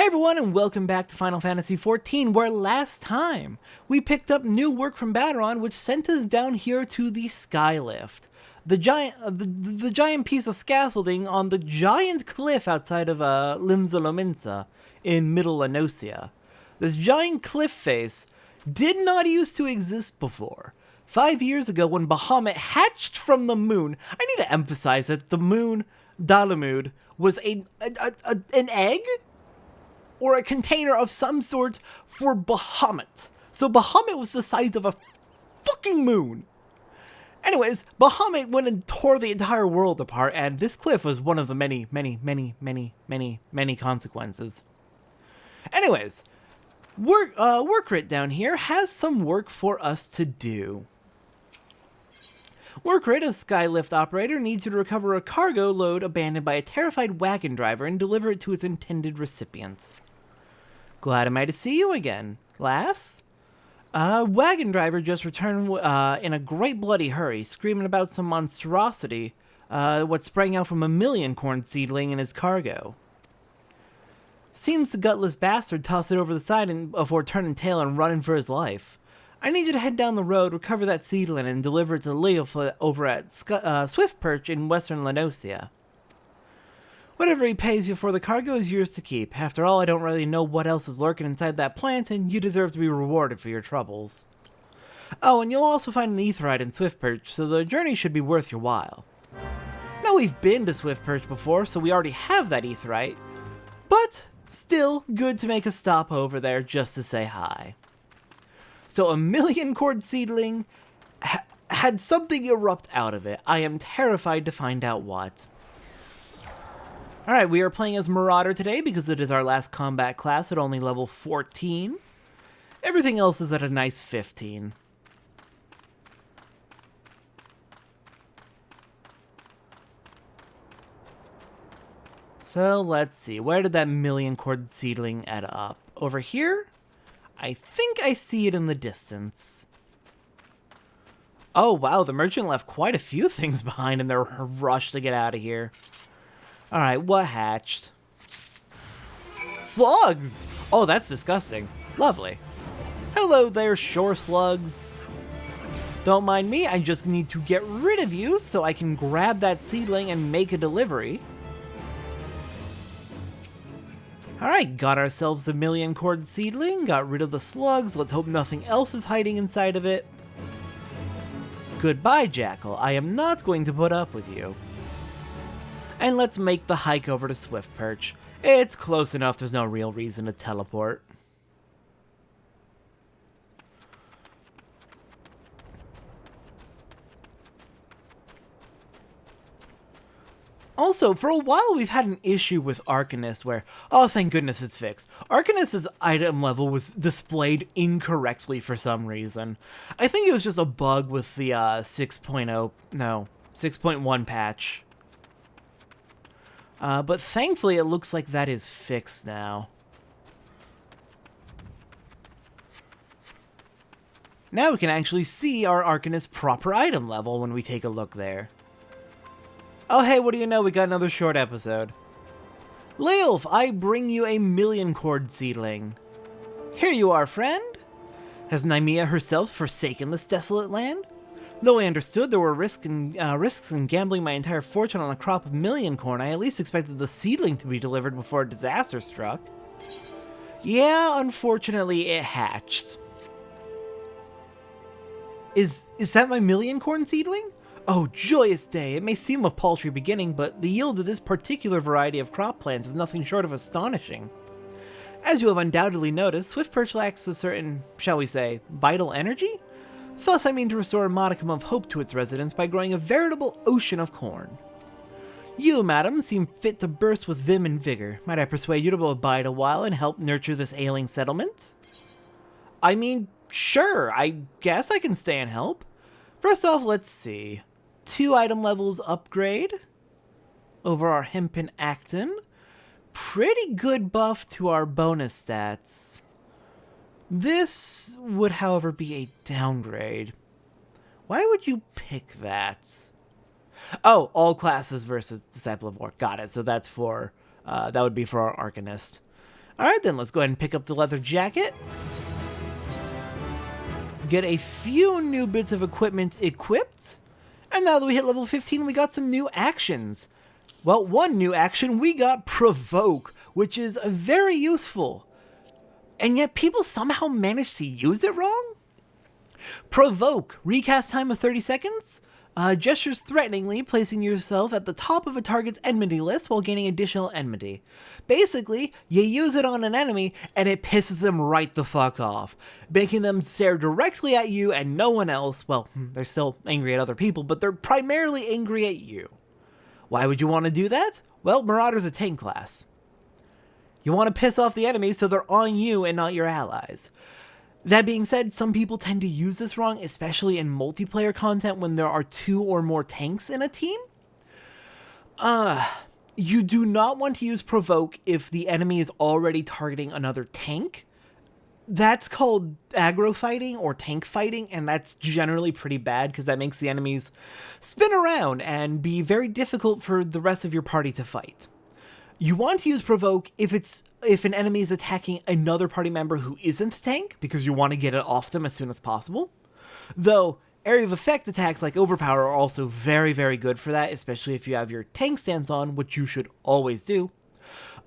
Hey everyone, and welcome back to Final Fantasy XIV, where last time we picked up new work from Baderon, which sent us down here to the Skylift. The giant piece of scaffolding on the giant cliff outside of Limsa in Middle Enosia. This giant cliff face did not used to exist before. 5 years ago, when Bahamut hatched from the moon, I need to emphasize that the moon, Dalamud, was an egg? Or a container of some sort for Bahamut. So Bahamut was the size of a fucking moon. Anyways, Bahamut went and tore the entire world apart, and this cliff was one of the many consequences. Anyways, Workrit down here has some work for us to do. Workrit, a Skylift operator, needs you to recover a cargo load abandoned by a terrified wagon driver and deliver it to its intended recipient. Glad am I to see you again, lass. Wagon driver just returned in a great bloody hurry, screaming about some monstrosity, what sprang out from a Millioncorn seedling in his cargo. Seems the gutless bastard tossed it over the side before turning tail and running for his life. I need you to head down the road, recover that seedling, and deliver it to Leof over at Swiftperch in western Lenosia. Whatever he pays you for the cargo is yours to keep. After all, I don't really know what else is lurking inside that plant, and you deserve to be rewarded for your troubles. Oh, and you'll also find an aetheryte in Swiftperch, so the journey should be worth your while. Now, we've been to Swiftperch before, so we already have that aetheryte, but still good to make a stop over there just to say hi. So a Millioncorn seedling had something erupt out of it. I am terrified to find out what. Alright, we are playing as Marauder today because it is our last combat class at only level 14. Everything else is at a nice 15. So let's see, where did that Millioncorn seedling add up? Over here? I think I see it in the distance. Oh wow, the merchant left quite a few things behind in their rush to get out of here. Alright, what hatched? Slugs! Oh, that's disgusting. Lovely. Hello there, shore slugs. Don't mind me, I just need to get rid of you so I can grab that seedling and make a delivery. Alright, got ourselves a Millioncorn seedling, got rid of the slugs, let's hope nothing else is hiding inside of it. Goodbye, Jackal, I am not going to put up with you. And let's make the hike over to Swiftperch. It's close enough, there's no real reason to teleport. Also, for a while we've had an issue with Arcanist where, oh thank goodness it's fixed. Arcanist's item level was displayed incorrectly for some reason. I think it was just a bug with the 6.1 patch. But thankfully it looks like that is fixed now. Now we can actually see our Arcanist's proper item level when we take a look there. Oh hey, what do you know, we got another short episode. Leolf, I bring you a Millioncorn seedling. Here you are, friend. Has Nymea herself forsaken this desolate land? Though I understood there were risks in gambling my entire fortune on a crop of Millioncorn, I at least expected the seedling to be delivered before a disaster struck. Yeah, unfortunately it hatched. Is that my Millioncorn seedling? Oh, joyous day! It may seem a paltry beginning, but the yield of this particular variety of crop plants is nothing short of astonishing. As you have undoubtedly noticed, Swiftperch lacks a certain, shall we say, vital energy? Thus I mean to restore a modicum of hope to its residents by growing a veritable ocean of corn. You, madam, seem fit to burst with vim and vigor. Might I persuade you to abide a while and help nurture this ailing settlement? I mean, sure, I guess I can stay and help. First off, let's see. 2 item levels upgrade over our Hempen Acton. Pretty good buff to our bonus stats. This would, however, be a downgrade. Why would you pick that? Oh, all classes versus Disciple of Orc. Got it. So that's for, that would be for our Arcanist. Alright then, let's go ahead and pick up the leather jacket. Get a few new bits of equipment equipped. And now that we hit level 15, we got some new actions. Well, one new action, we got Provoke, which is very useful. And yet people somehow manage to use it wrong? Provoke, recast time of 30 seconds. Gestures threateningly, placing yourself at the top of a target's enmity list while gaining additional enmity. Basically, you use it on an enemy and it pisses them right the fuck off, making them stare directly at you and no one else. Well, they're still angry at other people, but they're primarily angry at you. Why would you want to do that? Well, Marauder's a tank class. You want to piss off the enemies so they're on you and not your allies. That being said, some people tend to use this wrong, especially in multiplayer content when there are 2 or more tanks in a team. You do not want to use Provoke if the enemy is already targeting another tank. That's called aggro fighting or tank fighting, and that's generally pretty bad because that makes the enemies spin around and be very difficult for the rest of your party to fight. You want to use Provoke if an enemy is attacking another party member who isn't a tank, because you want to get it off them as soon as possible. Though, area of effect attacks like Overpower are also very, very good for that, especially if you have your tank stance on, which you should always do.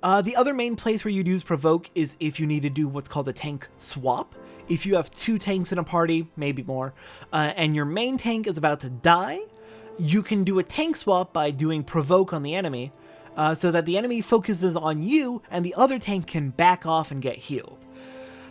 The other main place where you'd use Provoke is if you need to do what's called a tank swap. If you have 2 tanks in a party, maybe more, and your main tank is about to die, you can do a tank swap by doing Provoke on the enemy, so that the enemy focuses on you and the other tank can back off and get healed.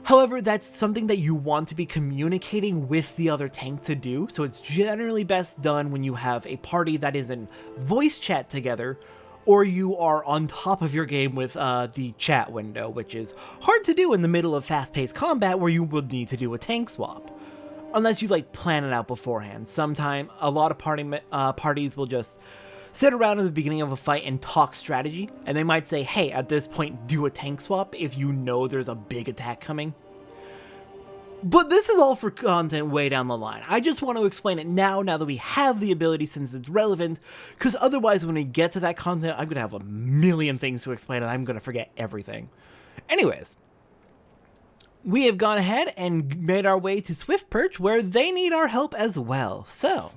However, that's something that you want to be communicating with the other tank to do, so it's generally best done when you have a party that is in voice chat together, or you are on top of your game with the chat window, which is hard to do in the middle of fast-paced combat where you would need to do a tank swap. Unless you plan it out beforehand. Sometime, a lot of parties will just sit around at the beginning of a fight and talk strategy, and they might say, hey, at this point, do a tank swap if you know there's a big attack coming. But this is all for content way down the line. I just want to explain it now that we have the ability since it's relevant, because otherwise when we get to that content, I'm going to have a million things to explain and I'm going to forget everything. Anyways, we have gone ahead and made our way to Swiftperch, where they need our help as well. So,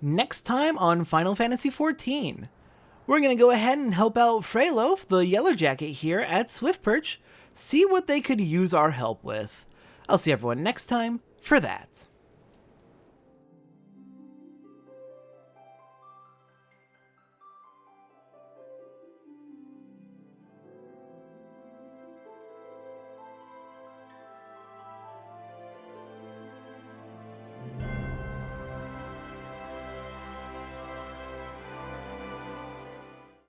next time on Final Fantasy XIV, we're going to go ahead and help out Freylof, the Yellow Jacket here at Swiftperch, see what they could use our help with. I'll see everyone next time for that.